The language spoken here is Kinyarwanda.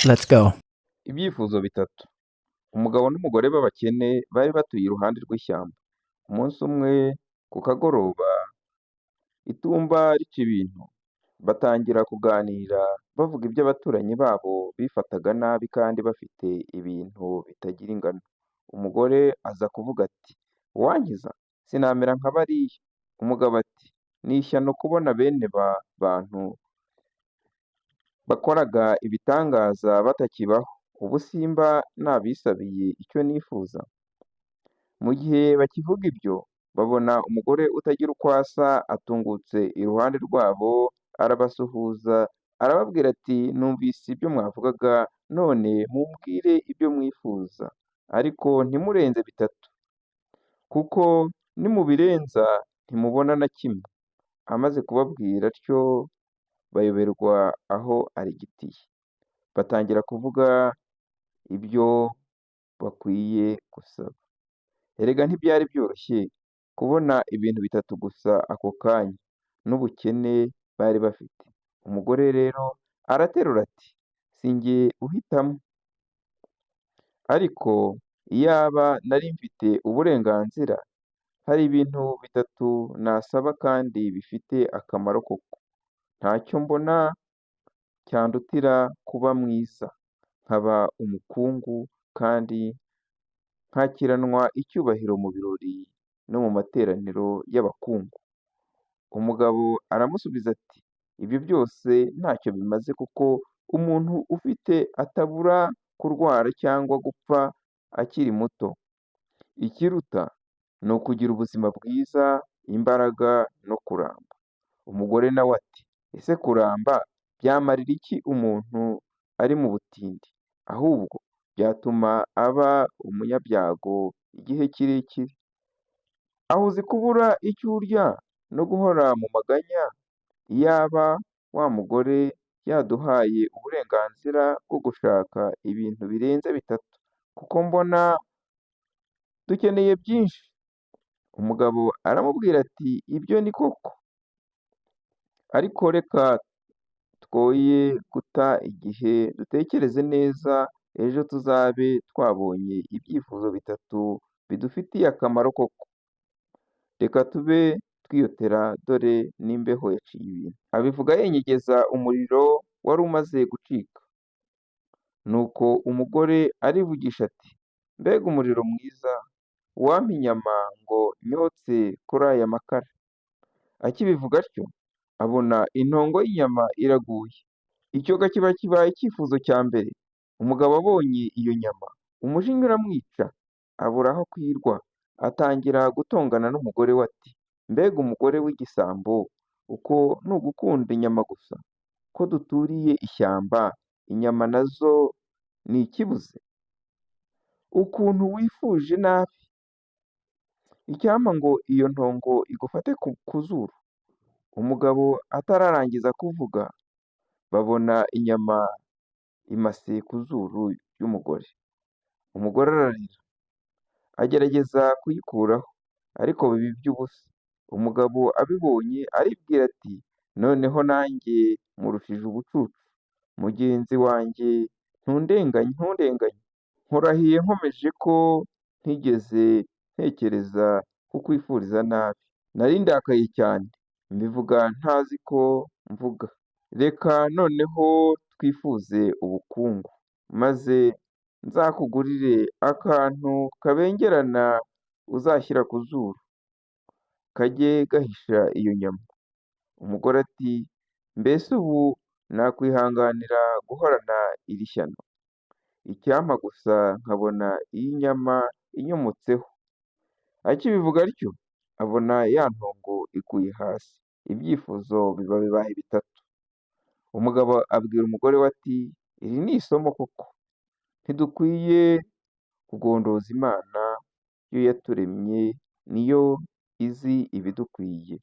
Let's go. Ibyifuzo bitatu. Umugabo n'umugore b'abakene bari batuye iruhande rw'ishyamba. Umunsi umwe ku kagoroba, itumba rica ibintu, batangira kuganira bavuga ibyo abaturanyi babo bifataga nabi kandi bafite ibintu bitagira ingano. Umugore aza kuvuga ati, "Uwankiza? Sinamera nka bariya." Umugabo ati, "Ni ishyano kubona bene bantu bakoraga ibitangaza batakibaho. Ubu simba nabisabiye icyo nifuza." Mu gihe bakivuga ibyo, babona umugore utagira uko asa atungutse iruhande rwabo, arabasuhuza, arababwira ati, "Numvise ibyo mwavugaga, none mumbwire ibyo mwifuza, ariko ntimurenze bitatu, kuko nimubirenza ntimubona na kimwe." Amaze kubabwira atyo, bayoberwa aho arigitiye. Batangira kuvuga ibyo bakwiye gusaba. Erega ntibyari byoroshye kubona ibintu bitatu gusa ako kanya, n'ubukene bari bafite. Umugore rero araterura ati, "Si jye uhitamo, ariko iyaba nari mfite uburenganzira, hari ibintu bitatu nasaba kandi bifite akamaro koko. Ntacyo mbona cyandutira kuba mwiza, nkaba umukungu kandi nkakiranwa icyubahiro mu birori no mu materaniro y'abakungu." Umugabo aramusubiza ati, "Ibyo byose ntacyo bimaze kuko umuntu ufite atabura kurwara cyangwa gupfa akiri muto. Ikiruta ni ukugira ubuzima bwiza, imbaraga no kuramba." Umugore nawe ati, "Ese kuramba byamarira iki umuntu ari mu butindi? Ahubwo byatuma aba umunyabyago igihe kirekire. Aho uzi kubura icyo urya no guhora mu maganya, iyaba wa mugore yaduhaye uburenganzira bwo gushaka ibintu birenze bitatu, kuko mbona dukeneye byinshi." Umugabo aramubwira ati, "Ibyo ni koko, ariko reka twoye guta igihe dutekereze neza, ejo tuzabe twabonye ibyifuzo bitatu bidufitiye akamaro koko. Reka tube twiyotera dore n'imbeho yaciye ibintu." Abivuga yenyegeza umuriro wari umaze gucika. Nuko umugore arivugisha ati, "Mbega umuriro mwiza! Uwampa inyama ngo nyotse kuri aya makara." Akibivuga atyo, abona intongo y'inyama iraguye. Icyoga kiba kibaye icyifuzo cya mbere. Umugabo abonye iyo nyama, umujinya uramwica, abura aho kwirwa, atangira gutongana n'umugore we ati, "Mbega umugore w'igisambo, uko ni ugukunda inyama gusa? Ko duturiye ishyamba, inyama nazo ni ikibuze? Ukuntu wifuje nabi! Icyampa ngo iyo ntongo igufate ku zuru." Umugabo atararangiza kuvuga, babona inyama imase ku zuru ry'umugore. Umugore ararira, agerageza kuyikuraho, ariko biba iby'ubusa. Umugabo abibonye aribwira ati, "Noneho nanjye murushije ubucucu. Mugenzi wanjye ntundenganye. Nkurahiye nkomeje ko ntigeze ntekereza kukwifuriza nabi. Nari ndakaye cyane, mbivuga ntazi ko mvuga. Reka noneho twifuze ubukungu, maze nzakugurire akantu kabengerana uzashyira ku zuru, kajye gahisha iyo nyama." Umugore ati, "Mbese ubu nakwihanganira guhorana iri shyano? Icyampa gusa nkabona iyi nyama inyomotseho." Akibivuga atyo, abona ya ntongo iguye hasi. Ibyifuzo biba bibaye bitatu. Umugabo abwira umugore we ati, "Iri ni isomo koko. Ntidukwiye kugondoza Imana yo yaturemye, ni yo izi ibidukwiye."